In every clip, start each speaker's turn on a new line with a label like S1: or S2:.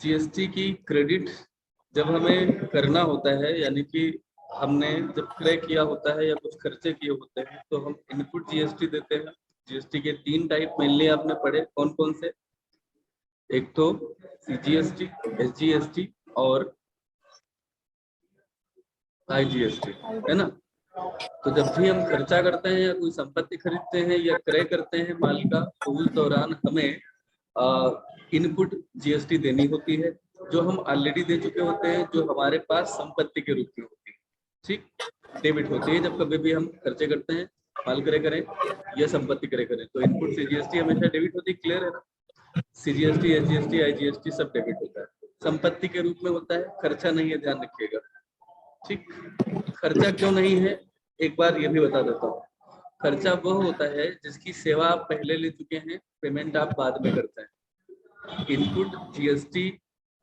S1: GST की credit जब हमें करना होता है, यानी कि हमने जब क्रय किया होता है या कुछ खर्चे किए होते हैं, तो हम इनपुट जीएसटी देते हैं। जीएसटी के 3 टाइप मेनली आपने पढ़े, कौन कौन से? एक तो सीजीएसटी, एसजीएसटी और आईजीएसटी, है ना। तो जब भी हम खर्चा करते हैं या कोई संपत्ति खरीदते हैं या क्रय करते हैं माल का, तो उस दौरान हमें इनपुट जीएसटी देनी होती है, जो हम ऑलरेडी दे चुके होते हैं, जो हमारे पास संपत्ति के रूप में होती है। ठीक, डेबिट होती है जब कभी भी हम खर्चे करते हैं, माल क्रय करें या संपत्ति क्रय करें, तो इनपुट सीजीएसटी हमेशा डेबिट होती है। क्लियर है ना? सीजीएसटी, एसजीएसटी, आईजीएसटी सब डेबिट होता है, संपत्ति के रूप में होता है, खर्चा नहीं है, ध्यान रखिएगा। ठीक, खर्चा क्यों नहीं है एक बार ये भी बता देता हूँ। खर्चा वह होता है जिसकी सेवा आप पहले ले चुके हैं, पेमेंट आप बाद में करते हैं। इनपुट जीएसटी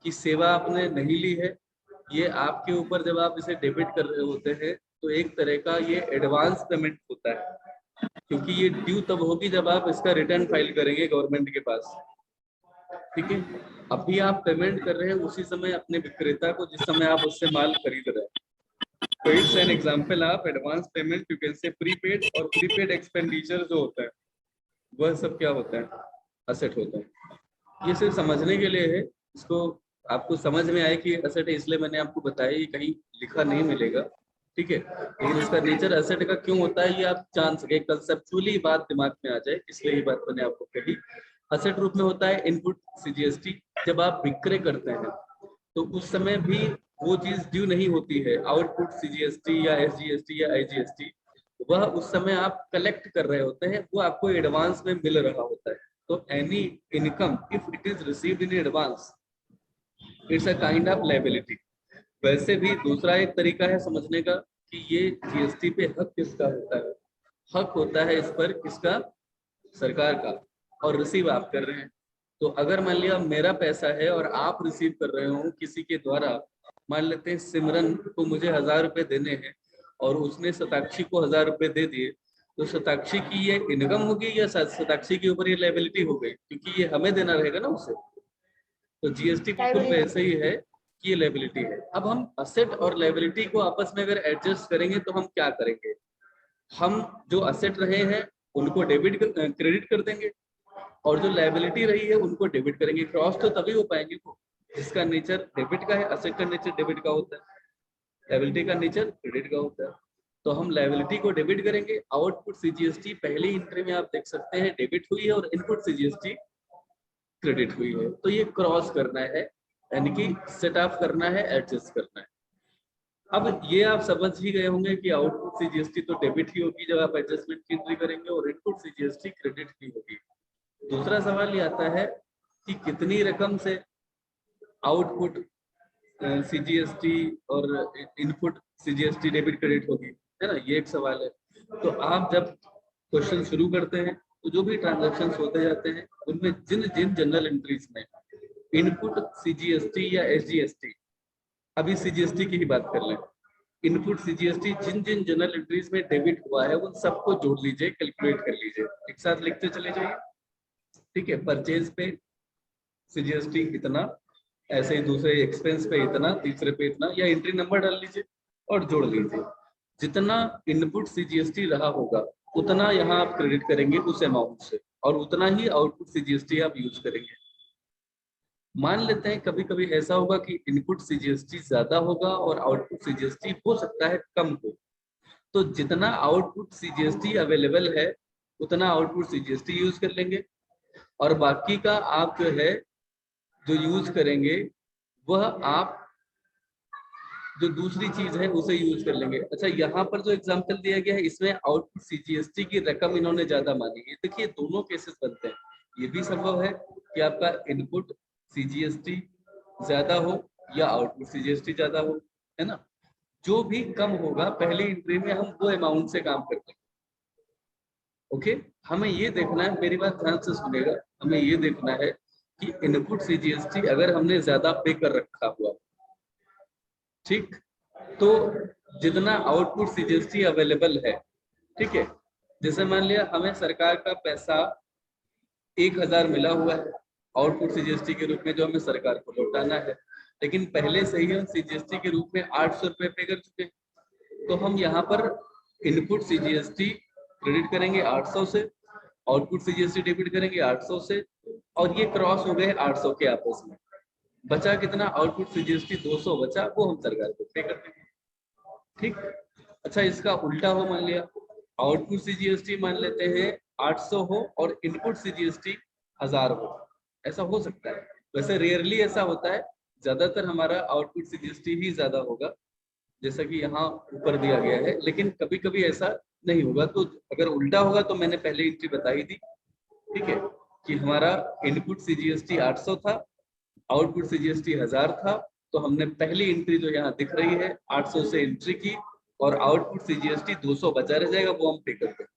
S1: की सेवा आपने नहीं ली है, ये आपके ऊपर जब आप इसे डेबिट कर रहे होते हैं तो एक तरह का ये एडवांस पेमेंट होता है, क्योंकि ये ड्यू तब होगी जब आप इसका रिटर्न फाइल करेंगे गवर्नमेंट के पास। ठीक है, अभी आप पेमेंट कर रहे हैं उसी समय अपने विक्रेता को, जिस समय आप उससे माल खरीद रहे हैं। तो it's an example of advance payment, you can say prepaid. और प्रीपेड एक्सपेंडिचर जो होता है वह सब क्या होता है? असेट होता है। ये सिर्फ समझने के लिए है, इसको आपको समझ में आए कि असेट है, इसलिए मैंने आपको बताया, ये कहीं लिखा नहीं मिलेगा। ठीक है, लेकिन इसका नेचर असेट का क्यों होता है ये आप जान सके, कंसेप्चुअली बात दिमाग में आ जाए, इसलिए ये बात मैंने आपको कही। असेट रूप में होता है इनपुट सीजीएसटी। जब आप विक्रय करते हैं तो उस समय भी वो चीज ड्यू नहीं होती है, आउटपुट सीजीएसटी या एसजीएसटी या आईजीएसटी, वह उस समय आप कलेक्ट कर रहे होते हैं, वो आपको एडवांस में मिल रहा होता है। तो any income if it is received in advance, it's a kind of liability. वैसे भी दूसरा एक तरीका है समझने का कि ये जीएसटी पे हक किसका होता है? हक होता है इस पर किसका? सरकार का, और रिसीव आप कर रहे हैं। तो अगर मान लिया मेरा पैसा है और आप रिसीव कर रहे हो किसी के द्वारा, मान लेते हैं सिमरन को मुझे 1000 रुपए देने हैं और उसने शताक्षी को 1000 रुपए दे दिए, तो शताक्षी की ये इनकम होगी या शताक्षी के ऊपर ये लायबिलिटी हो गई, क्योंकि ये हमें देना रहेगा ना उसे। तो जीएसटी बिल्कुल वैसे ही है कि ये लायबिलिटी है। अब हम असेट और लायबिलिटी को आपस में अगर एडजस्ट करेंगे तो हम क्या करेंगे? हम जो असेट रहे हैं उनको डेबिट क्रेडिट कर देंगे, और जो लायबिलिटी रही है उनको डेबिट करेंगे। क्रॉस तो तभी हो पाएंगे वो जिसका नेचर डेबिट का है, असेट का नेचर डेबिट का होता है, लायबिलिटी का नेचर क्रेडिट का होता है। तो हम लायबिलिटी को डेबिट करेंगे। आउटपुट सीजीएसटी पहली एंट्री में आप देख सकते हैं डेबिट हुई है और इनपुट सीजीएसटी क्रेडिट हुई है। तो ये क्रॉस करना है, यानी कि सेट ऑफ करना है, एडजस्ट करना है। अब ये आप समझ ही गए होंगे कि आउटपुट सीजीएसटी तो डेबिट ही होगी जब आप एडजस्टमेंट की एंट्री करेंगे, और इनपुट सीजीएसटी क्रेडिट ही होगी। दूसरा सवाल ये आता है कि कितनी रकम से आउटपुट सीजीएसटी और इनपुट सीजीएसटी डेबिट क्रेडिट होगी, है ना, ये एक सवाल है। तो आप जब क्वेश्चन शुरू करते हैं तो जो भी ट्रांजैक्शन होते जाते हैं उनमें जिन जिन जनरल एंट्रीज में इनपुट सीजीएसटी या एसजीएसटी, अभी सीजीएसटी की ही बात कर लें, इनपुट सीजीएसटी जिन जिन जनरल एंट्रीज में डेबिट हुआ है उन सबको जोड़ लीजिए, कैलकुलेट कर लीजिए, एक साथ लिखते चले जाइए। ठीक है, परचेज पे सीजीएसटी इतना, ऐसे ही दूसरे एक्सपेंस पे इतना, तीसरे पे इतना, या एंट्री नंबर डाल लीजिए और जोड़ लीजिए। जितना इनपुट सीजीएसटी रहा होगा उतना यहाँ आप क्रेडिट करेंगे उस अमाउंट से, और उतना ही आउटपुट सीजीएसटी आप यूज करेंगे। मान लेते हैं कभी कभी ऐसा होगा कि इनपुट सीजीएसटी ज्यादा होगा और आउटपुट सीजीएसटी हो सकता है कम हो, तो जितना आउटपुट सीजीएसटी अवेलेबल है उतना आउटपुट सीजीएसटी यूज कर लेंगे, और बाकी का आप जो है जो यूज करेंगे वह आप जो दूसरी चीज है उसे यूज कर लेंगे। अच्छा, यहाँ पर जो एग्जांपल दिया गया है इसमें आउटपुट सीजीएसटी की रकम इन्होंने ज्यादा मानी है। देखिए दोनों केसेस बनते हैं, ये भी संभव है कि आपका इनपुट सीजीएसटी ज्यादा हो या आउटपुट सीजीएसटी ज्यादा हो, है ना। जो भी कम होगा पहली एंट्री में हम वो अमाउंट से काम करते हैं। ओके, हमें ये देखना है, मेरी बात ध्यान से सुनेगा, हमें ये देखना है कि इनपुट सीजीएसटी अगर हमने ज्यादा पे कर रखा हुआ, ठीक, तो जितना आउटपुट सीजीएसटी अवेलेबल है, ठीक है, जैसे मान लिया हमें सरकार का पैसा 1000 मिला हुआ है, आउटपुट सीजीएसटी के रूप में जो हमें सरकार को लौटाना है, लेकिन पहले से ही हम सीजीएसटी के रूप में 800 रुपए पे कर चुके, तो हम यहाँ पर इनपुट सीजीएसटी क्रेडिट करेंगे 800 से, आउटपुट सीजीएसटी डेबिट करेंगे 800 से, और ये क्रॉस हो गए 800 के आपस में। बचा कितना? आउटपुट सीजीएसटी 200 बचा, वो हम सरकार को पे कर देंगे। ठीक। अच्छा, इसका उल्टा हो, मान लिया आउटपुट सीजीएसटी मान लेते हैं 800 हो और इनपुट सीजीएसटी 1000 हो, ऐसा हो सकता है। वैसे रेयरली ऐसा होता है, ज्यादातर हमारा आउटपुट सीजीएसटी ही ज्यादा होगा, जैसा कि यहाँ ऊपर दिया गया है, लेकिन कभी कभी ऐसा नहीं होगा। तो अगर उल्टा होगा तो मैंने पहले एंट्री बताई थी, ठीक है, कि हमारा इनपुट सीजीएसटी 800 था, आउटपुट सीजीएसटी 1000 था, तो हमने पहली एंट्री जो यहाँ दिख रही है 800 से एंट्री की, और आउटपुट सीजीएसटी 200 बचा रह जाएगा, वो हम पे कर देंगे।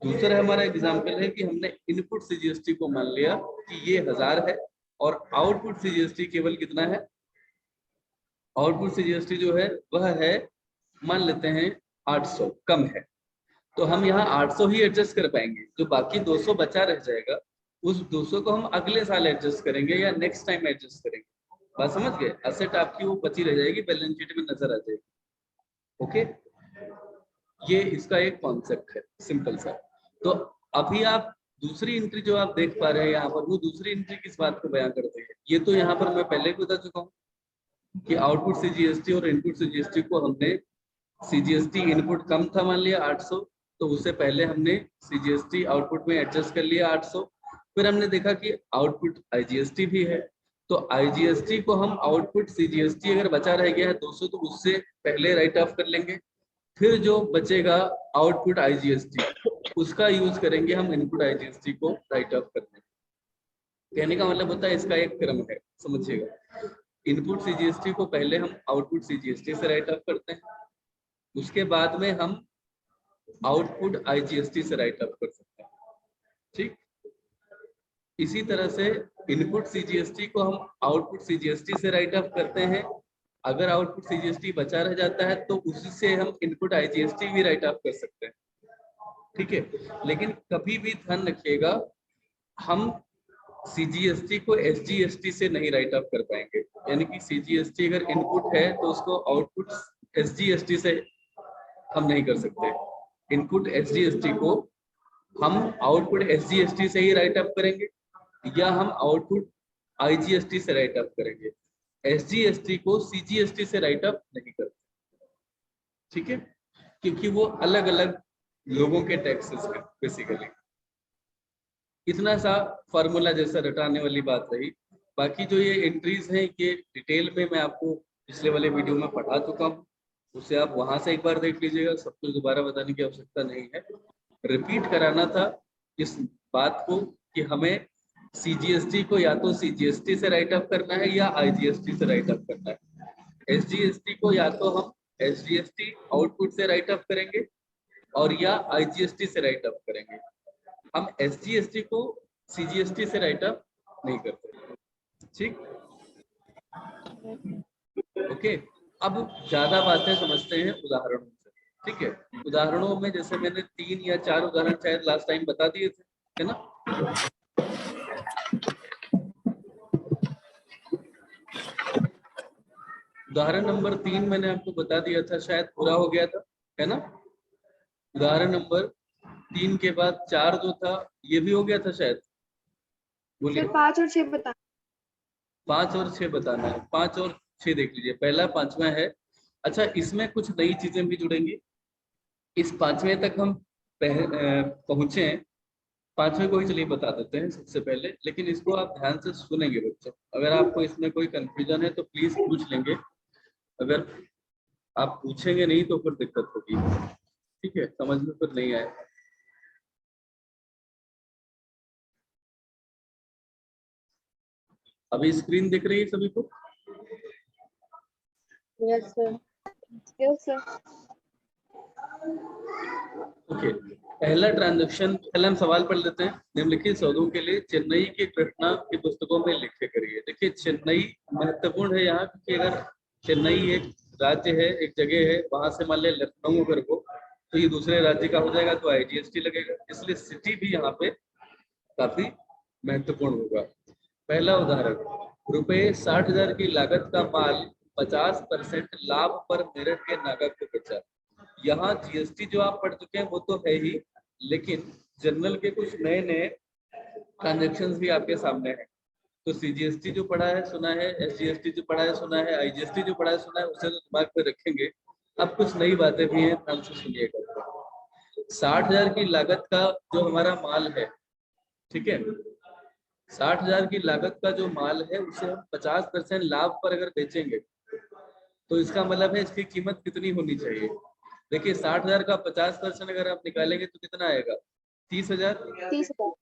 S1: दूसरा हमारा एग्जाम्पल है कि हमने इनपुट सीजीएसटी को मान लिया कि ये 1000 है, और आउटपुट सीजीएसटी केवल कितना है? आउटपुट सीजीएसटी जो है वह है, मान लेते हैं 800, कम है, तो हम यहाँ 800 ही एडजस्ट कर पाएंगे। जो बाकी 200 बचा रह जाएगा, उस 200 को हम अगले साल एडजस्ट करेंगे या नेक्स्ट टाइम एडजस्ट करेंगे। बात समझ गए? एसेट आपकी वो बची रह जाएगी, बैलेंस शीट में नजर आ जाएगी। ओके, ये इसका एक कॉन्सेप्ट है, सिंपल सा। तो अभी आप दूसरी एंट्री जो आप देख पा रहे हैं यहाँ पर, वो दूसरी एंट्री किस बात को बयां करते हैं? ये तो यहाँ पर मैं पहले बता चुका हूँ कि आउटपुट सीजीएसटी और इनपुट सीजीएसटी को हमने, सीजीएसटी इनपुट कम था मान लिया 800, तो उससे पहले हमने सीजीएसटी आउटपुट में एडजस्ट कर लिया 800। फिर हमने देखा कि आउटपुट आईजीएसटी भी है, तो आईजीएसटी को हम आउटपुट सीजीएसटी अगर बचा रह गया है 200, तो उससे पहले राइट ऑफ कर लेंगे। फिर जो बचेगा आउटपुट आईजीएसटी, उसका यूज करेंगे हम इनपुट आईजीएसटी को राइट ऑफ करने। कहने का मतलब होता है इसका एक क्रम है, समझिएगा। इनपुट सीजीएसटी को पहले हम आउटपुट सीजीएसटी से राइट ऑफ करते हैं, उसके बाद में हम आउटपुट आईजीएसटी से राइट ऑफ कर सकते हैं। ठीक, इसी तरह से इनपुट सीजीएसटी को हम आउटपुट सीजीएसटी से राइट ऑफ करते हैं। अगर आउटपुट सीजीएसटी बचा रह जाता है तो उसी से हम इनपुट आईजीएसटी भी राइट ऑफ कर सकते हैं। ठीक है, लेकिन कभी भी ध्यान रखिएगा, हम सीजीएसटी को एसजीएसटी से नहीं राइट ऑफ कर पाएंगे। यानी कि सीजीएसटी अगर इनपुट है तो उसको आउटपुट एसजीएसटी से हम नहीं कर सकते। इनपुट एसजीएसटी को हम आउटपुट एसजीएसटी से ही राइट ऑफ करेंगे, या हम आउटपुट आईजीएसटी से राइट ऑफ करेंगे। एसजीएसटी को सीजीएसटी से राइट ऑफ नहीं करते, ठीक है, क्योंकि वो अलग अलग लोगों के टैक्सेस हैं बेसिकली। इतना सा फॉर्मूला जैसा रटाने वाली बात रही। बाकी जो ये एंट्रीज हैं ये डिटेल में मैं आपको पिछले वाले वीडियो में पढ़ा चुका हूँ, उसे आप वहां से एक बार देख लीजिएगा, सब कुछ दोबारा बताने की आवश्यकता नहीं है। रिपीट कराना था इस बात को कि हमें सीजीएसटी को या तो सीजीएसटी से राइट ऑफ करना है या आईजीएसटी से राइट ऑफ करना है। एसजीएसटी को या तो हम एसजीएसटी आउटपुट से राइट ऑफ करेंगे और या आईजीएसटी से राइट ऑफ करेंगे। हम एसजीएसटी को सीजीएसटी से राइट ऑफ नहीं करते। ठीक, ओके। अब ज्यादा बातें समझते हैं उदाहरणों से। ठीक है, उदाहरणों में जैसे मैंने 3 या 4 उदाहरण शायद लास्ट टाइम बता दिए थे, है ना। उदाहरण नंबर 3 मैंने आपको बता दिया था, शायद पूरा हो गया था, है ना। उदाहरण नंबर 3 के बाद 4 जो था ये भी हो गया था शायद, बोलिए।
S2: 5 और 6 बता।
S1: 5 और 6 बताना है। 5 और 6 देख लीजिए, पहला 5वां है। अच्छा, इसमें कुछ नई चीजें भी जुड़ेंगी। इस 5वें तक हम पहुंचे हैं, 5वें को ही चलिए बता देते हैं सबसे पहले, लेकिन इसको आप ध्यान से सुनेंगे बच्चों। अगर आपको इसमें कोई कंफ्यूजन है तो प्लीज पूछ लेंगे, अगर आप पूछेंगे नहीं तो फिर दिक्कत होगी। ठीक है, समझ में फिर नहीं आए। अभी स्क्रीन दिख रही है सभी को?
S2: Yes sir, yes sir.
S1: Okay, पहला ट्रांजैक्शन, पहले हम सवाल पढ़ लेते हैं। निम्नलिखित सौदों के लिए चेन्नई की घटना की पुस्तकों में लिखे करिए। देखिए, चेन्नई महत्वपूर्ण है यहाँ, क्योंकि अगर चेन्नई एक राज्य है, एक जगह है, वहां से मान लिया लखनऊ अगर हो तो ये दूसरे राज्य का हो जाएगा, तो आईजीएसटी लगेगा, इसलिए सिटी भी यहाँ पे काफी महत्वपूर्ण होगा। पहला उदाहरण, रुपए 60,000 की लागत का माल 50% लाभ पर मेरठ के नागा को बेचा। यहाँ जीएसटी जो आप पढ़ चुके हैं वो तो है ही, लेकिन जनरल के कुछ नए नए ट्रांजेक्शन भी आपके सामने हैं। तो सीजीएसटी जो पढ़ा है सुना है, एसजीएसटी जो पढ़ा है सुना है, आईजीएसटी जो पढ़ा है सुना है, उसे तो दिमाग में रखेंगे। अब कुछ नई बातें भी हैं, ध्यान से सुनिएगा। 60,000 की लागत का जो हमारा माल है, ठीक है, 60,000 की लागत का जो माल है उसे हम 50% लाभ पर अगर बेचेंगे तो इसका मतलब है इसकी कीमत कितनी होनी चाहिए। देखिए 60,000 का 50% अगर आप निकालेंगे तो कितना आएगा, 30,000।
S2: 30,000।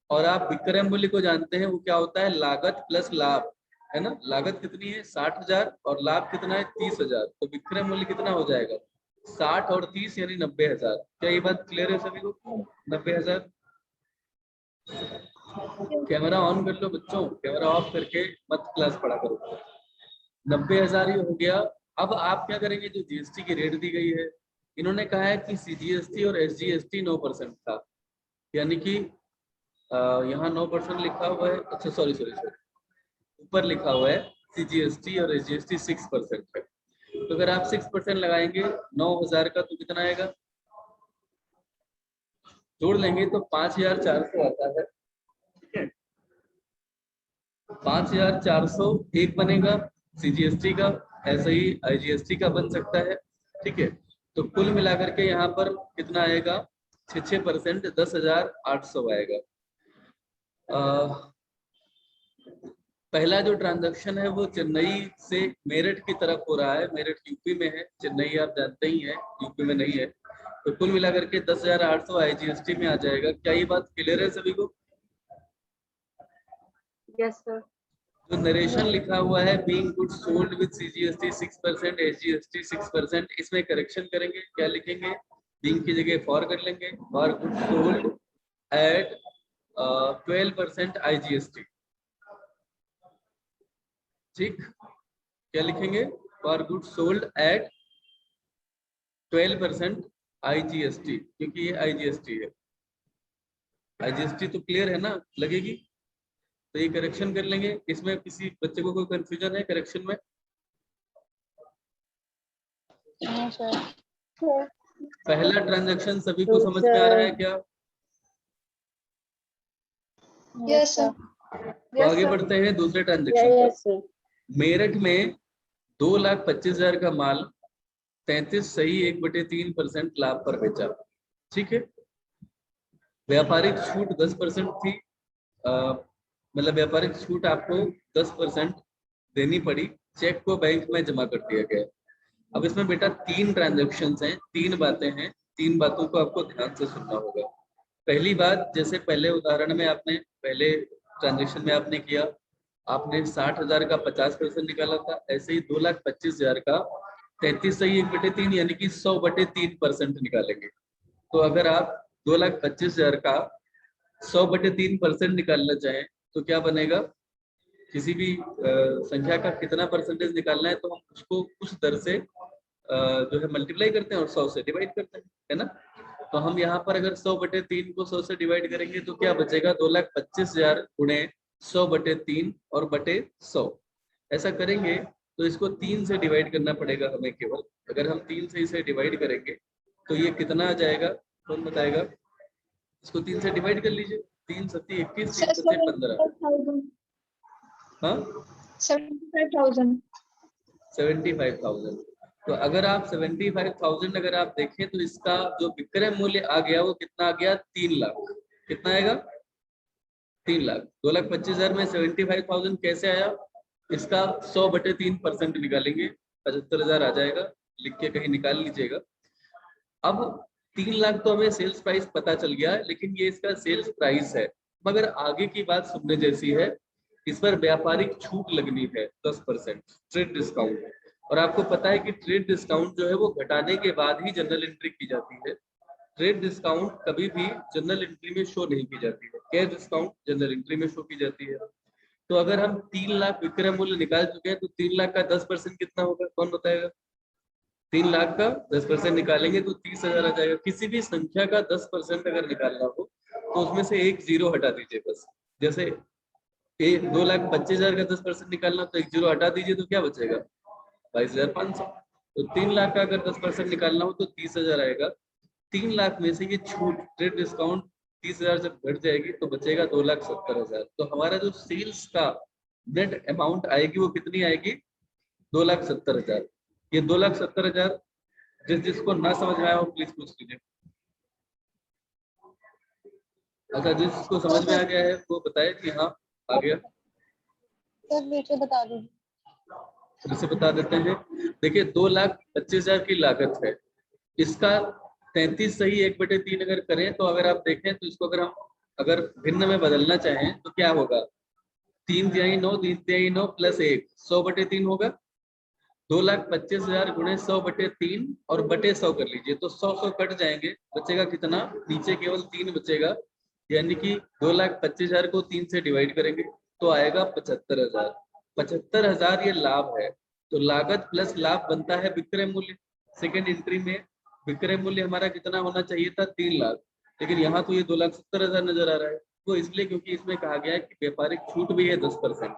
S1: और आप विक्रय मूल्य को जानते हैं, वो क्या होता है, लागत प्लस लाभ, है ना। लागत कितनी है 60,000 और लाभ कितना है 30,000, तो विक्रय मूल्य कितना हो जाएगा 60 और 30 यानी 90,000। क्या ये बात क्लियर है सभी को? 90,000। कैमरा ऑन कर लो बच्चों, कैमरा ऑफ करके मत क्लास पढ़ा करो। 90,000 ही हो गया। अब आप क्या करेंगे, जो जीएसटी की रेट दी गई है, इन्होंने कहा है कि सीजीएसटी और एसजीएसटी 9% था, यानी कि यहाँ 9% लिखा हुआ है, अच्छा सॉरी ऊपर लिखा हुआ है सीजीएसटी और एसजीएसटी 6% है। तो अगर आप 6% लगाएंगे 9,000 का तो कितना आएगा, जोड़ लेंगे तो 5,400 आता है, ठीक है। 5,400 एक बनेगा सीजीएसटी का, ऐसे ही आईजीएसटी का बन सकता है, ठीक है। तो कुल मिलाकर के यहाँ पर कितना आएगा, 6% 10,800 आएगा। पहला जो ट्रांजैक्शन है वो चेन्नई से मेरठ की तरफ हो रहा है। मेरठ यूपी में है, चेन्नई आप जानते ही हैं यूपी में नहीं है। तो कुल मिलाकर के 10,800 आईजीएसटी में आ जाएगा। क्या ये बात क्लियर है सभी को?
S2: Yes sir.
S1: जो नरेशन लिखा हुआ है being goods sold with CGST 6%, SGST 6%, इसमें करेक्शन करेंगे, क्या लिखेंगे, बीइंग की जगह फॉर कर लेंगे, और गुड्स सोल्ड एट 12% आईजीएसटी, ठीक। क्या लिखेंगे, for goods sold at 12% IGST, क्योंकि ये आईजीएसटी है। आईजीएसटी तो क्लियर है ना, लगेगी। तो ये करेक्शन कर लेंगे। इसमें किसी बच्चे को कोई कंफ्यूजन है करेक्शन में?
S2: हाँ सर।
S1: पहला ट्रांजैक्शन सभी को समझ में आ रहा है क्या?
S2: Yes sir.
S1: तो आगे बढ़ते हैं दूसरे ट्रांजैक्शन पर।
S2: सर।
S1: मेरठ में 2,25,000 का माल 33 सही 1/3% लाभ पर बेचा, ठीक है। व्यापारिक छूट 10% थी, मतलब व्यापारिक छूट आपको 10% देनी पड़ी, चेक को बैंक में जमा कर दिया गया। अब इसमें बेटा 3 ट्रांजैक्शन हैं, 3 बातें हैं, 3 बातों को आपको ध्यान से सुनना होगा। पहली बात, जैसे पहले उदाहरण में आपने, पहले ट्रांजैक्शन में आपने किया, आपने 60,000 का 50% निकाला था, ऐसे ही 2,25,000 का 33 सही 1/3 यानी कि 100/3% निकालेंगे। तो अगर आप 2,25,000 का 100/3% निकालना चाहें तो क्या बनेगा, किसी भी संख्या का कितना परसेंटेज निकालना है तो हम उसको उस दर से जो है मल्टीप्लाई करते हैं और 100 से डिवाइड करते हैं, है ना। तो हम यहाँ पर अगर 100/3 को 100 से डिवाइड करेंगे तो क्या बचेगा, 2,25,000 गुणे 100/3 और बटे 100। ऐसा करेंगे तो इसको 3 से डिवाइड करना पड़ेगा हमें केवल। अगर हम 3 से इसे डिवाइड करेंगे तो ये कितना आ जाएगा, कौन बताएगा? इसको 3 से डिवाइड कर लीजिए, 3 सत्ती 21, 3 सत्ते 15। हाँ
S2: 75,000।
S1: 75,000। तो अगर आप 75,000 अगर आप देखें तो इसका जो विक्रय मूल्य आ गया वो कितना आ गया, 3 लाख। कितना आएगा, 3 लाख। 2,25,000 में 75,000 कैसे आया, इसका 100/3% निकालेंगे, 75,000 आ जाएगा। लिख के कहीं निकाल लीजिएगा। अब 3 लाख तो हमें सेल्स प्राइस पता चल गया, लेकिन ये इसका सेल्स प्राइस है। मगर आगे की बात सुनने जैसी है, इस पर व्यापारिक छूट लगनी है 10%, ट्रेड डिस्काउंट। और आपको पता है कि ट्रेड डिस्काउंट जो है वो घटाने के बाद ही जनरल एंट्री की जाती है। ट्रेड डिस्काउंट कभी भी जनरल एंट्री में शो नहीं की जाती है, कैश डिस्काउंट जनरल एंट्री में शो की जाती है। तो अगर हम 3 लाख विक्रय मूल्य निकाल चुके हैं तो 3 लाख का 10% कितना होगा, कौन बताएगा? 3 लाख का 10% निकालेंगे तो 30,000 आ जाएगा। किसी भी संख्या का 10% अगर निकालना हो तो उसमें से एक जीरो हटा दीजिए बस। जैसे 2,25,000 का 10% निकालना, तो एक जीरो हटा दीजिए तो क्या बचेगा? 22,500। तो 3 लाख का अगर 10% निकालना हो तो 30,000 आएगा। 3 लाख में से ये छूट ट्रेड डिस्काउंट 30,000 जब घट जाएगी तो बचेगा 2,70,000। तो हमारा जो सेल्स का नेट अमाउंट आएगी वो कितनी आएगी? 2,70,000। ये 2,70,000 जिसको ना समझ में आया हो प्लीज पूछ लीजिए। अच्छा, जिसको समझ में आ गया है वो बताए कि हाँ आ गया।
S2: सर नीचे बता दीजिए।
S1: फिर से बता देते हैं। देखिए 2,25,000 की लागत है, इसका 33 सही 1/3 अगर करें तो अगर आप देखें तो इसको अगर हम अगर भिन्न में बदलना चाहें तो क्या होगा? 3 तिहाई 9, 3 तिहाई 9 प्लस 1, 100/3 होगा। 2,25,000 गुणे 100/3 और बटे 100 कर लीजिए तो 100 कट जाएंगे, बचेगा कितना? नीचे केवल 3 बचेगा, यानी कि 2,25,000 को 3 से डिवाइड करेंगे तो आएगा 75,000। 75,000 ये लाभ है। तो लागत प्लस लाभ बनता है विक्रय मूल्य। सेकेंड एंट्री में विक्रय मूल्य हमारा कितना होना चाहिए था? 3 लाख, लेकिन यहाँ तो ये 2,70,000 नजर आ रहा है। वो इसलिए क्योंकि इसमें कहा गया है कि व्यापारिक छूट भी है 10%।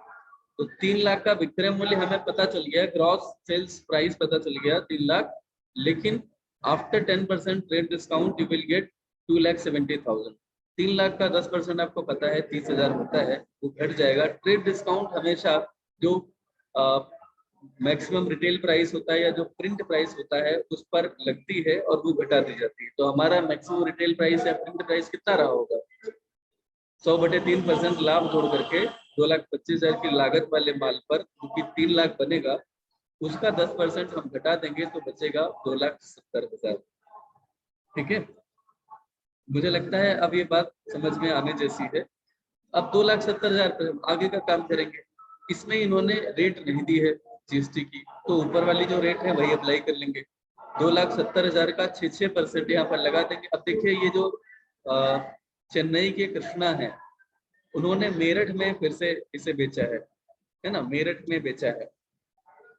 S1: तो 3 लाख का विक्रय मूल्य हमें पता चल गया, ग्रॉस सेल्स प्राइस पता चल गया 3 लाख, लेकिन after 10% trade discount you will get 2,70,000। 3 lakh का 10% आपको पता है 30,000 होता है, वो घट जाएगा। ट्रेड डिस्काउंट हमेशा जो मैक्सिमम रिटेल प्राइस होता है या जो प्रिंट प्राइस होता है उस पर लगती है और वो घटा दी जाती है। तो हमारा मैक्सिमम रिटेल प्राइस या प्रिंट प्राइस कितना रहा होगा? 100/3% लाभ जोड़ करके 2,25,000 की लागत वाले माल पर क्योंकि 3 लाख बनेगा, उसका 10% हम घटा देंगे तो बचेगा 2,70,000। ठीक है, मुझे लगता है अब ये बात समझ में आने जैसी है। अब 2,70,000 पर हम आगे का काम करेंगे। इसमें इन्होंने रेट नहीं दी है जीएसटी की, तो ऊपर वाली जो रेट है वही अप्लाई कर लेंगे। 2,70,000 का 6% यहाँ पर लगा देंगे। अब देखिए ये जो चेन्नई के कृष्णा है, उन्होंने मेरठ में फिर से इसे बेचा है ना, मेरठ में बेचा है।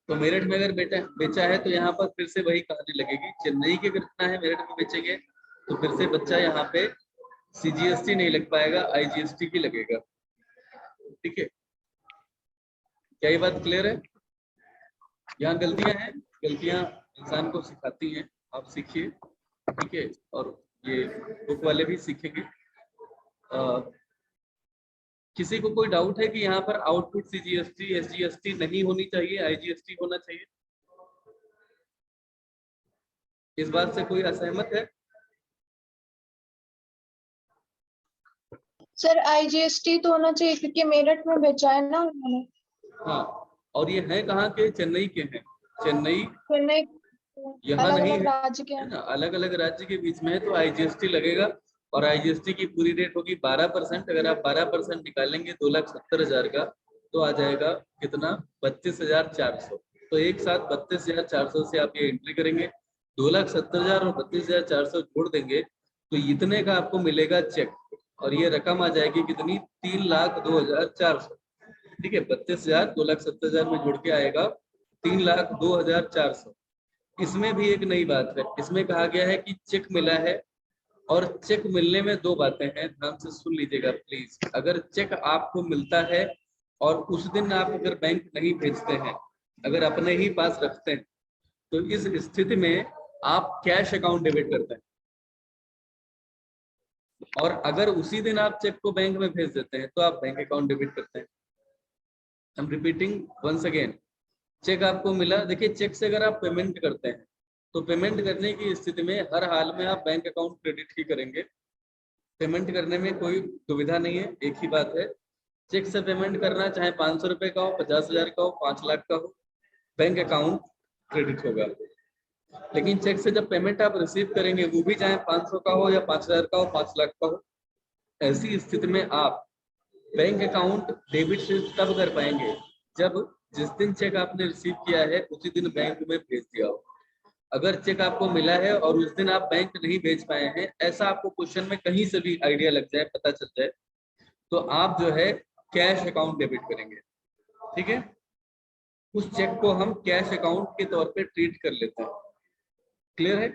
S1: तो मेरठ में अगर बेचा है तो यहाँ पर फिर से वही कहानी लगेगी। चेन्नई के कृष्णा है, मेरठ में बेचेंगे तो फिर से बच्चा यहाँ पे सीजीएसटी नहीं लग पाएगा, आईजीएसटी की लगेगा। ठीक है, क्या ये बात क्लियर है? यहाँ गलतियां हैं, गलतियां इंसान को सिखाती हैं, आप सीखिए। ठीक है, और ये बुक वाले भी सीखेंगे। किसी को कोई डाउट है कि यहाँ पर आउटपुट सीजीएसटी एसजीएसटी नहीं होनी चाहिए, आईजीएसटी होना चाहिए? इस बात से कोई असहमत है?
S2: सर आईजीएसटी तो होना चाहिए क्योंकि मेरठ में बेचा है ना उन्होंने।
S1: हाँ, और ये है कहाँ के? चेन्नई के हैं। चेन्नई
S2: चेन्नई
S1: यहाँ
S2: अलग
S1: नहीं
S2: अलग
S1: है,
S2: राज्य के
S1: है
S2: हैं।
S1: ना, अलग अलग राज्य के बीच में है तो आईजीएसटी लगेगा। और आईजीएसटी की पूरी रेट होगी 12%। अगर आप 12% निकालेंगे 2,70,000 का तो आ जाएगा कितना? 32,400। तो एक साथ 32,400 से आप ये एंट्री करेंगे, 2,70,000 और 32,400 जोड़ देंगे तो इतने का आपको मिलेगा चेक, और ये रकम आ जाएगी कितनी? 3,02,400। ठीक है, 32,000 2,70,000 में जुड़ के आएगा 3,02,400। इसमें भी एक नई बात है, इसमें कहा गया है कि चेक मिला है, और चेक मिलने में दो बातें हैं, ध्यान से सुन लीजिएगा प्लीज। अगर चेक आपको मिलता है और उस दिन आप अगर बैंक नहीं भेजते हैं, अगर अपने ही पास रखते हैं, तो इस स्थिति में आप कैश अकाउंट डेबिट करते हैं। और अगर उसी दिन आप चेक को बैंक में भेज देते हैं तो आप बैंक अकाउंट डेबिट करते हैं। I'm repeating once again, check आपको मिला, देखिए चेक से अगर आप पेमेंट करते हैं तो पेमेंट करने की स्थिति में हर हाल में आप बैंक अकाउंट क्रेडिट ही करेंगे। पेमेंट करने में कोई दुविधा नहीं है, एक ही बात है, चेक से पेमेंट करना चाहे 500 रुपए का हो, 50,000 का हो, 5 लाख का हो, बैंक अकाउंट क्रेडिट होगा। लेकिन चेक से जब पेमेंट आप रिसीव करेंगे, वो भी चाहे 500 का हो या 5,000 का हो, 5 लाख का हो, ऐसी स्थिति में आप बैंक अकाउंट डेबिट से तब कर पाएंगे जब जिस दिन चेक आपने रिसीव किया है उसी दिन बैंक में भेज दिया हो। अगर चेक आपको मिला है और उस दिन आप बैंक नहीं भेज पाए हैं, ऐसा आपको क्वेश्चन में कहीं से भी आइडिया लग जाए, पता चल जाए, तो आप जो है कैश अकाउंट डेबिट करेंगे। ठीक है, उस चेक को हम कैश अकाउंट के तौर पे ट्रीट कर लेते हैं। क्लियर है?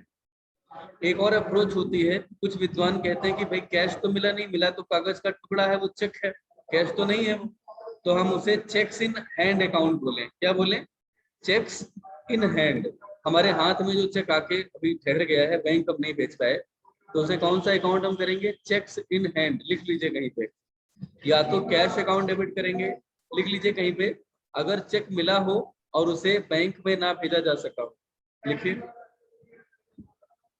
S1: एक और अप्रोच होती है, कुछ विद्वान कहते हैं कि भाई कैश तो मिला नहीं, मिला तो कागज का टुकड़ा है, वो चेक है, कैश तो नहीं है वो। तो हम उसे चेक्स इन हैंड अकाउंट बोले। क्या बोले? Checks in hand. हमारे हाथ में जो चेक आके अभी ठहर गया है, बैंक अब नहीं बेच पाए, तो उसे कौन सा अकाउंट हम करेंगे? Checks in hand. लिख लीजिए कहीं पे, या तो कैश अकाउंट डेबिट करेंगे, लिख लीजिए कहीं पे, अगर चेक मिला हो और उसे बैंक में ना भेजा जा सका हो, लिखिए,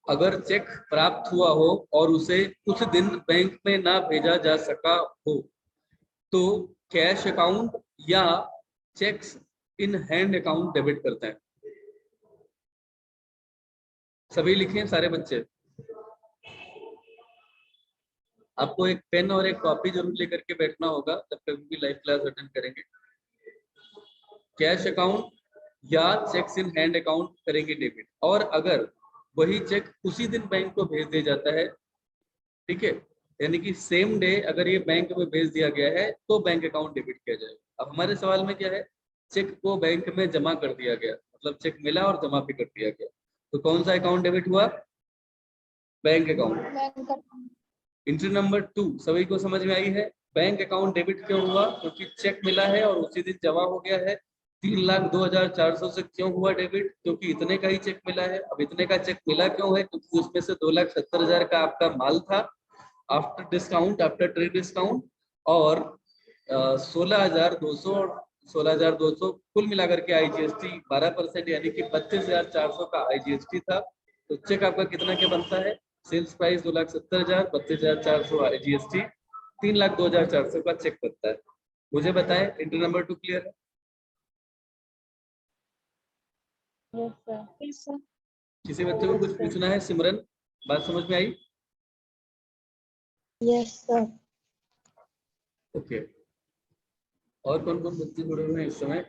S1: अगर चेक प्राप्त हुआ हो और उसे कुछ दिन बैंक में ना भेजा जा सका हो, तो कैश अकाउंट या checks in hand account debit करते हैं। सभी लिखें, सारे बच्चे। आपको एक पेन और एक कॉपी जरूर लेकर के बैठना होगा जब कभी भी लाइव क्लास अटेंड करेंगे। कैश अकाउंट या चेक्स इन हैंड अकाउंट करेंगे डेबिट, और अगर वही चेक उसी दिन बैंक को भेज दिया जाता है, ठीक है, यानी कि सेम डे अगर ये बैंक में भेज दिया गया है तो बैंक अकाउंट डेबिट किया जाएगा। अब हमारे सवाल में क्या है? चेक को बैंक में जमा कर दिया गया, मतलब चेक मिला और जमा भी कर दिया गया, तो कौन सा अकाउंट डेबिट हुआ? Bank account. एंट्री नंबर 2 सभी को समझ में आई है? बैंक अकाउंट डेबिट क्यों हुआ? क्योंकि चेक मिला है और उसी दिन जमा हो गया है। 3,02,400 से क्यों हुआ डेबिट? क्योंकि इतने का ही चेक मिला है। अब इतने का चेक मिला क्यों है? क्योंकि उसमें से 2,70,000 का आपका माल था after discount, after trade discount, और 16,200 और 16,200 कुल मिलाकर के आईजीएसटी 12% यानी कि 32,400 का आईजीएसटी था। तो चेक आपका कितना क्या बनता है? सेल्स प्राइस 2,70,000, 32,400 आईजीएसटी, 3,02,400 का चेक बनता है। मुझे बताएं, एंट्री नंबर 2 क्लियर है?
S2: Yes sir.
S1: किसी बच्चे को कुछ पूछना है? सिमरन, बात समझ में आई?
S2: Yes sir.
S1: ओके, और कौन कौन बच्चे जुड़े हुए हैं इस समय?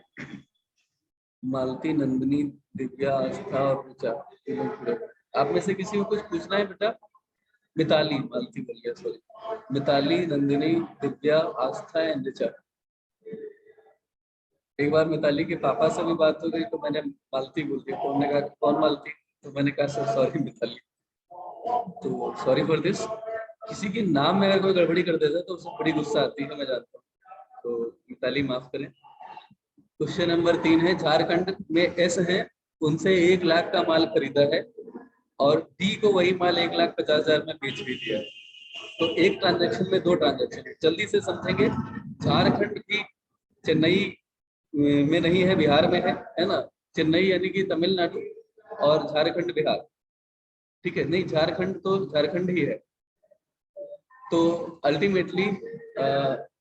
S1: मालती, नंदिनी, दिव्या, आस्था और ऋचा, तीनों जुड़े। आप में से किसी को कुछ पूछना है बेटा? मिताली, मालती बोल गया, सॉरी, मिताली, नंदिनी, दिव्या, आस्था एंड ऋचा। एक बार मिताली के पापा से भी बात हो गई तो मैंने मालती बोल दिया, तो उन्होंने कहा कौन मालती? तो मैंने कहा सर सॉरी मिताली, तो सॉरी फॉर दिस। किसी के नाम में अगर कोई गड़बड़ी कर देता है तो उससे बड़ी गुस्सा आती है, मैं जानता हूँ, तो मिताली माफ करें। क्वेश्चन नंबर 3 है, झारखंड में एस है, उनसे 1 लाख का माल खरीदा है और डी को वही माल 1,50,000 में बेच भी दिया है। तो एक ट्रांजैक्शन में 2 ट्रांजैक्शन, जल्दी से समझेंगे। झारखंड भी चेन्नई में नहीं है, बिहार में है ना? चेन्नई यानी कि तमिलनाडु, और झारखंड बिहार, ठीक है? नहीं, झारखंड तो झारखंड ही है। तो अल्टीमेटली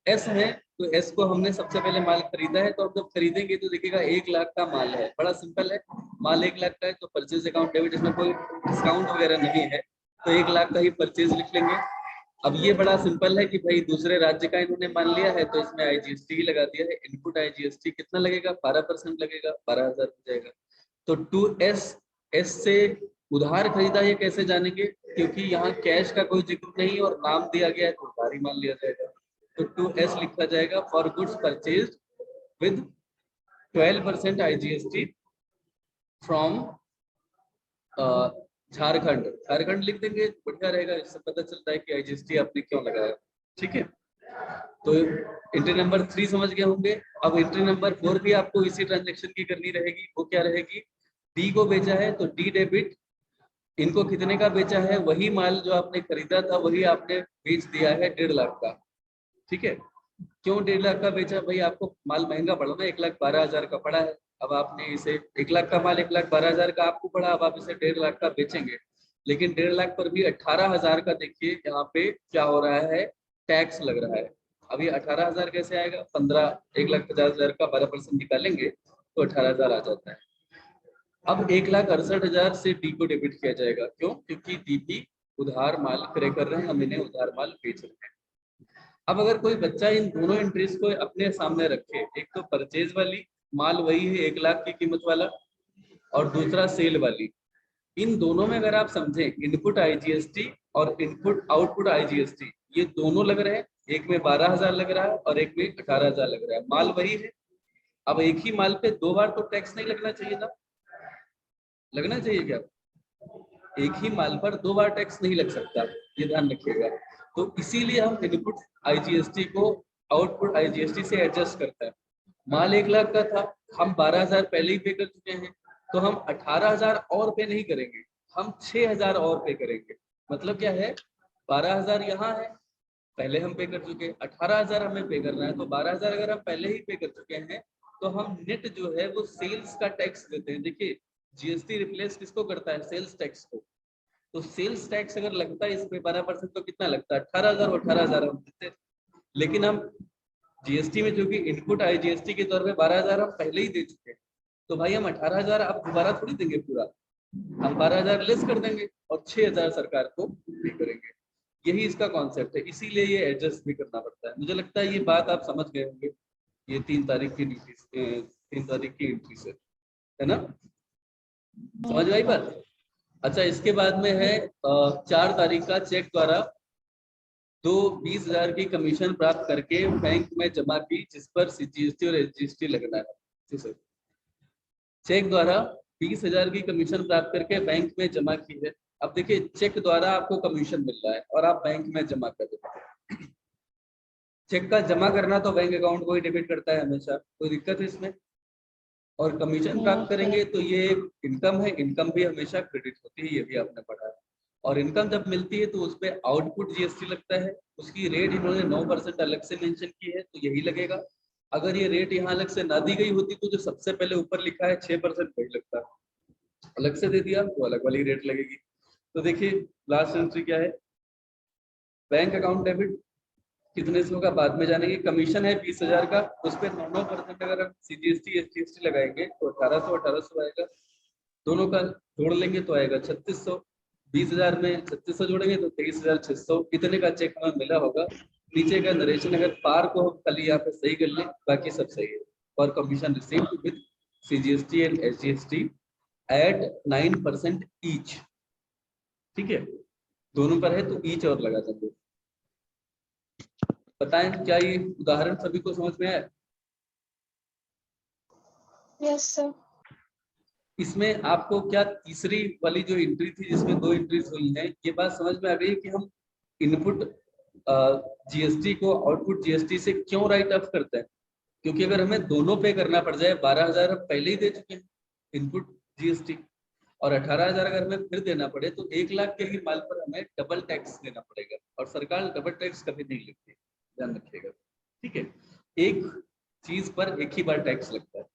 S1: एस है, तो एस को हमने सबसे पहले माल खरीदा है, तो अब जब खरीदेंगे तो देखिएगा 1 लाख का माल है। बड़ा सिंपल है, माल 1 लाख का है तो परचेज अकाउंट डेबिट, इसमें कोई डिस्काउंट वगैरह नहीं है, तो 1 लाख का ही परचेज लिख लेंगे। अब ये बड़ा सिंपल है कि भाई दूसरे राज्य का इन्होंने मान लिया है तो इसमें आईजीएसटी ही लगा दिया है। इनपुट आईजीएसटी कितना लगेगा? 12% लगेगा, 12,000 हो जाएगा। तो 2S, एस से उधार खरीदा, ये कैसे जानेंगे? क्योंकि यहाँ कैश का कोई जिक्र नहीं और नाम दिया गया है तो उधार ही मान लिया जाएगा। तो 2S लिखा जाएगा for goods purchase with 12% IGST from Jharkhand. Jharkhand लिख देंगे, बढ़िया रहेगा, इससे पता चलता है कि आईजीएसटी आपने क्यों लगाया, ठीक है? तो एंट्री नंबर 3 समझ गए होंगे। अब एंट्री नंबर 4 भी आपको इसी ट्रांजैक्शन की करनी रहेगी। वो क्या रहेगी? डी को बेचा है तो डी डेबिट, इनको कितने का बेचा है? वही माल जो आपने खरीदा था वही आपने बेच दिया है 1.5 लाख का, ठीक है? क्यों 1.5 लाख का बेचा? भाई आपको माल महंगा पड़ा ना, 1,12,000 का पड़ा है। अब आपने इसे 1 लाख का माल 1,12,000 का आपको पड़ा, अब आप इसे 1.5 लाख का बेचेंगे, लेकिन 1.5 लाख पर भी 18,000 का देखिए यहाँ पे क्या हो रहा है, टैक्स लग रहा है। अब ये 18,000 कैसे आएगा? 1,50,000 का 12% निकालेंगे तो 18,000 आ जाता है। अब 1,68,000 से डी को डेबिट किया जाएगा। क्यों? क्योंकि डीपी उधार माल क्रय कर रहे हैं, हम इन्हें उधार माल बेच रहे हैं। अब अगर कोई बच्चा इन दोनों एंट्रीज को अपने सामने रखे, एक तो परचेज वाली, माल वही है 1 लाख की कीमत वाला, और दूसरा सेल वाली, इन दोनों में अगर आप समझें इनपुट आईजीएसटी और इनपुट आउटपुट आईजीएसटी, ये दोनों लग रहे हैं, एक में 12,000 लग रहा है और एक में 18,000 लग रहा है, माल वही है। अब एक ही माल पे 2 बार तो टैक्स नहीं लगना चाहिए था, लगना चाहिए क्या? एक ही माल पर 2 बार टैक्स नहीं लग सकता, ये ध्यान रखिएगा। तो इसीलिए हम इनपुट आईजीएसटी को आउटपुट आईजीएसटी से एडजस्ट करता है। माल 1 लाख का था, हम 12,000 पहले ही पे कर चुके हैं, तो हम 18,000 और पे नहीं करेंगे, हम 6,000 और पे करेंगे। मतलब क्या है, 12,000 यहाँ है, पहले हम पे कर चुके, 18,000 हमें पे करना है, तो 12,000 अगर हम पहले ही पे कर चुके हैं तो हम नेट जो है वो सेल्स का टैक्स देते हैं। देखिए जीएसटी रिप्लेस किसको करता है, सेल्स टैक्स को। तो सेल्स टैक्स अगर लगता है इसमें 12% तो कितना लगता है, 18,000, 18,000 हम देते हैं। लेकिन हम जीएसटी में जो कि इनपुट आई जीएसटी के तौर पे 12,000 हम पहले ही दे चुके हैं, तो भाई हम 18,000 अब दोबारा थोड़ी देंगे पूरा, हम 12,000 लेस कर देंगे और 6,000 सरकार को पे करेंगे। यही इसका कॉन्सेप्ट है, इसीलिए ये एडजस्ट भी करना पड़ता है। मुझे लगता है ये बात आप समझ गए होंगे, ये 3 तारीख की ड्यूटी, 3 तारीख की एंट्री से, है ना, समझ में आई बात। अच्छा, इसके बाद में है 4 तारीख का चेक द्वारा 20,000 की कमीशन प्राप्त करके बैंक में जमा की, जिस पर जीएसटी और एसजीएसटी लगना है। जी सर, चेक द्वारा 20,000 की कमीशन प्राप्त करके बैंक में जमा की है। अब देखिए चेक द्वारा आपको कमीशन मिल रहा है और आप बैंक में जमा कर देते हैं। चेक का जमा करना तो बैंक अकाउंट को ही डेबिट करता है हमेशा, कोई दिक्कत है इसमें। और कमीशन प्राप्त करेंगे तो ये इनकम है, इनकम भी हमेशा क्रेडिट होती है, ये भी आपने पढ़ा है। और इनकम जब मिलती है तो उस पर आउटपुट जीएसटी लगता है, उसकी रेट इन्होंने 9% अलग से मेंशन की है तो यही लगेगा। अगर ये रेट यहाँ अलग से ना दी गई होती तो जो सबसे पहले ऊपर लिखा है 6% वही लगता, अलग से दे दिया तो अलग वाली रेट लगेगी। तो देखिए लास्ट एंट्री क्या है, बैंक अकाउंट डेबिट कितने सौ का बाद में जानेंगे, कमीशन है 20,000 का, उस पर 9% अगर हम सीजीएसटी एसजीएसटी लगाएंगे तो 1800 आएगा, दोनों का जोड़ लेंगे तो आएगा 3600, 20,000 में 3600 जोड़ेंगे तो 23,600, इतने का चेक हमें मिला होगा। नीचे का नरेशन अगर पार को हम खाली यहाँ पे सही कर लें, बाकी सब सही है। For commission received with CGST and SGST at 9% each, ठीक है, दोनों पर है तो ईच और लगा देंगे। बताएं क्या ये उदाहरण सभी को समझ में आया?
S2: Yes sir.
S1: इसमें आपको क्या तीसरी वाली जो एंट्री थी जिसमें 2 एंट्रीज हुई हैं, ये बात समझ में आ गई कि हम इनपुट जीएसटी को आउटपुट जीएसटी से क्यों राइट ऑफ करते हैं? क्योंकि अगर हमें दोनों पे करना पड़ जाए, 12,000 हम पहले ही दे चुके हैं इनपुट जीएसटी, और 18,000 अगर हमें फिर देना पड़े तो 1 लाख के ही माल पर हमें डबल टैक्स देना पड़ेगा, और सरकार डबल टैक्स कभी नहीं लेती, ध्यान रखिएगा, ठीक है। एक चीज पर एक ही बार टैक्स लगता है।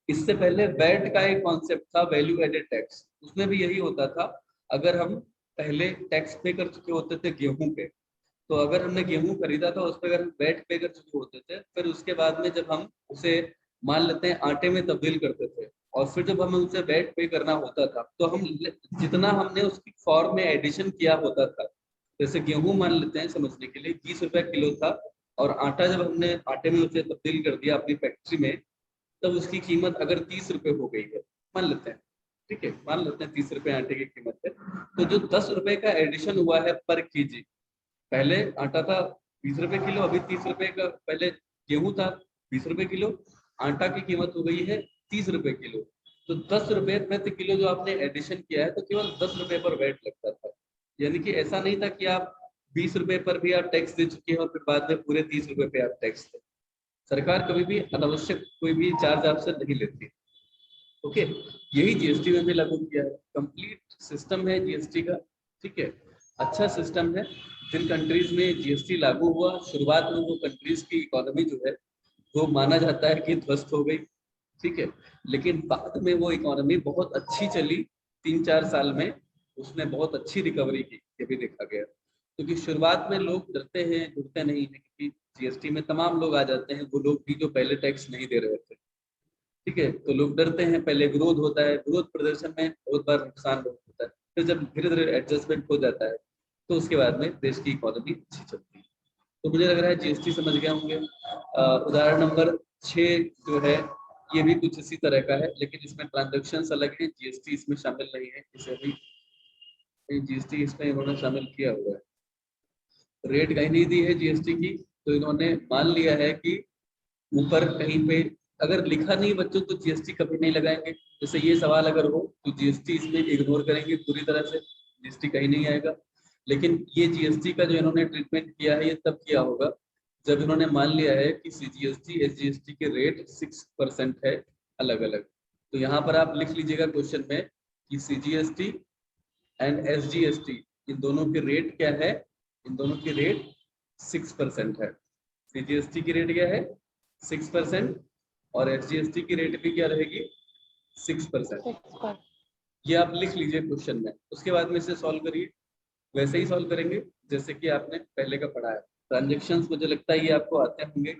S1: इससे पहले वैट का एक कॉन्सेप्ट था, वैल्यू एडेड टैक्स, उसमें भी यही होता था। अगर हम पहले टैक्स पे कर चुके होते थे गेहूं पे, तो अगर हमने गेहूं खरीदा था उस पर अगर हम वैट पे कर चुके होते थे, फिर उसके बाद में जब हम उसे मान लेते हैं आटे में तब्दील करते थे, और फिर जब हमें उसे वैट पे करना होता था तो हम जितना हमने उसकी फॉर्म में एडिशन किया होता था, जैसे गेहूं मान लेते हैं समझने के लिए 20 रुपए किलो था, और आटा जब हमने आटे में उसे तब्दील कर दिया अपनी फैक्ट्री में, तब उसकी कीमत अगर 30 रुपए हो गई है, मान लेते हैं, ठीक है, मान लेते हैं 30 रुपए आटे की कीमत है, तो जो 10 रुपए का एडिशन हुआ है पर केजी, पहले आटा था 20 रुपए किलो, अभी 30 रुपए का, पहले गेहूं था 20 रुपए किलो, आटा की कीमत हो गई है 30 रुपए किलो, तो 10 रुपए प्रति किलो जो आपने एडिशन किया है, तो केवल 10 रुपए पर वैट लगता था। यानी कि ऐसा नहीं था कि आप 20 रुपए पर भी आप टैक्स दे चुके हैं और फिर बाद में पूरे 30 रुपए पे आप टैक्स दें। सरकार कभी भी अनावश्यक कोई भी चार्ज आपसे नहीं लेती, ओके। यही जीएसटी में भी लागू किया है, कंप्लीट सिस्टम है जीएसटी का, ठीक है, अच्छा सिस्टम है। जिन कंट्रीज में जीएसटी लागू हुआ, शुरुआत में वो कंट्रीज की इकोनॉमी जो है वो माना जाता है कि ध्वस्त हो गई, ठीक है, लेकिन बाद में वो इकोनॉमी बहुत अच्छी चली, 3-4 साल में उसने बहुत अच्छी रिकवरी की, ये भी देखा गया। क्योंकि शुरुआत में लोग डरते हैं, जुड़ते नहीं है, क्योंकि जीएसटी में तमाम लोग आ जाते हैं, वो लोग भी जो पहले टैक्स नहीं दे रहे थे, ठीक है, तो लोग डरते हैं, पहले विरोध होता है, विरोध प्रदर्शन में बहुत बार नुकसान होता है, फिर जब धीरे धीरे एडजस्टमेंट हो जाता है तो उसके बाद में देश की इकोनॉमी अच्छी चलती है। तो मुझे लग रहा है जीएसटी समझ गए होंगे। उदाहरण नंबर 6 जो है ये भी कुछ इसी तरह का है, लेकिन इसमें ट्रांजेक्शन अलग है, जीएसटी इसमें शामिल नहीं है, इसे भी जीएसटी इसमें इन्होंने शामिल किया हुआ है। रेट कहीं नहीं दी है जीएसटी की, तो इन्होंने मान लिया है कि ऊपर कहीं पे अगर लिखा नहीं बच्चों तो जीएसटी कभी नहीं लगाएंगे। जैसे ये सवाल अगर हो तो जीएसटी इसमें इग्नोर करेंगे पूरी तरह से, जीएसटी कहीं नहीं आएगा। लेकिन ये जीएसटी का जो इन्होंने ट्रीटमेंट किया है ये तब किया होगा जब इन्होंने मान लिया है कि CGST SGST के रेट 6% है अलग अलग। तो यहाँ पर आप लिख लीजिएगा क्वेश्चन में कि CGST एंड SGST इन दोनों के रेट क्या है, इन दोनों की रेट 6% है। CGST की रेट क्या है 6% और SGST की रेट भी क्या रहेगी 6%। ये आप लिख लीजिए क्वेश्चन में, उसके बाद में इसे सॉल्व करिए। वैसे ही सॉल्व करेंगे जैसे कि आपने पहले का पढ़ा है। ट्रांजेक्शन्स मुझे लगता है ये आपको आते होंगे।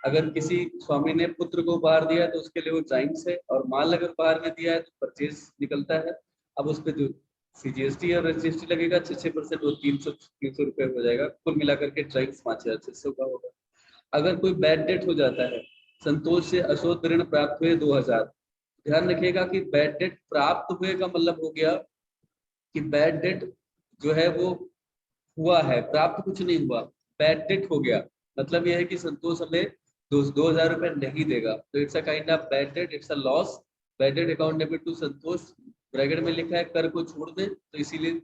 S1: अगर किसी स्वामी ने पुत्र को उपहार दिया है तो उसके लिए वो ड्राइंग्स है, और माल अगर उपहार में दिया है तो परचेज निकलता है। अब उस पर जो CGST और SGST लगेगा 6% वो 300 रुपए हो जाएगा। कुल मिलाकर के ड्राइंग्स 5,600 का होगा। अगर कोई बैड डेट हो जाता है, संतोष से अशोध ऋण प्राप्त हुए 2,000, ध्यान रखिएगा कि बैड डेट प्राप्त हुए का मतलब हो गया कि बैड डेट जो है वो हुआ है, प्राप्त कुछ नहीं हुआ, बैड डेट हो गया। मतलब यह है कि संतोष हमें 2,000 रुपए नहीं देगा, तो it's a kind of bad debt, it's a loss. Bad debt account debit to Santosh, bracket में लिखा है कर को छोड़ दे, तो इसीलिए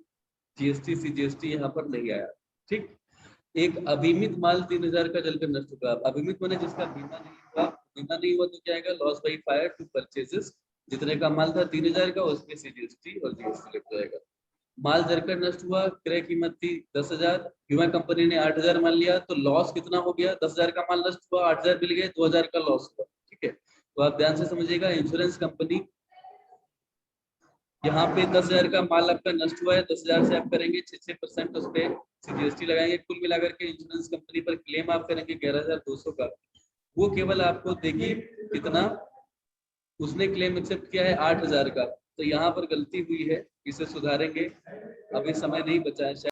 S1: GST CGST यहाँ पर नहीं आया। ठीक। एक अबीमित माल 3,000 का जलकर नष्ट हुआ। अबीमित माने जिसका बीमा नहीं हुआ, बीमा नहीं हुआ तो क्या आएगा loss by fire to purchases. जितने का माल था 3,000 का, उसमें CGST और GST लग जाएगा। माल जलकर नष्ट हुआ, क्रय कीमत थी 10,000, बीमा कंपनी ने 8,000 मान लिया, तो लॉस कितना हो गया, 10,000 का माल नष्ट हुआ, 8,000 मिल गए, 2,000 का लॉस हुआ। ठीक है, तो आप ध्यान से समझिएगा। इंश्योरेंस कंपनी यहाँ पे 10,000 का माल आपका नष्ट हुआ है, 10,000 से आप करेंगे 6% उस पर CGST लगाएंगे। कुल मिलाकर के इंश्योरेंस कंपनी पर क्लेम आप करेंगे 11,200 का। वो केवल आपको देगी कितना, उसने क्लेम एक्सेप्ट किया है 8,000 का, तो यहाँ पर गलती हुई है, इसे सुधारेंगे। अभी समय नहीं बचा है।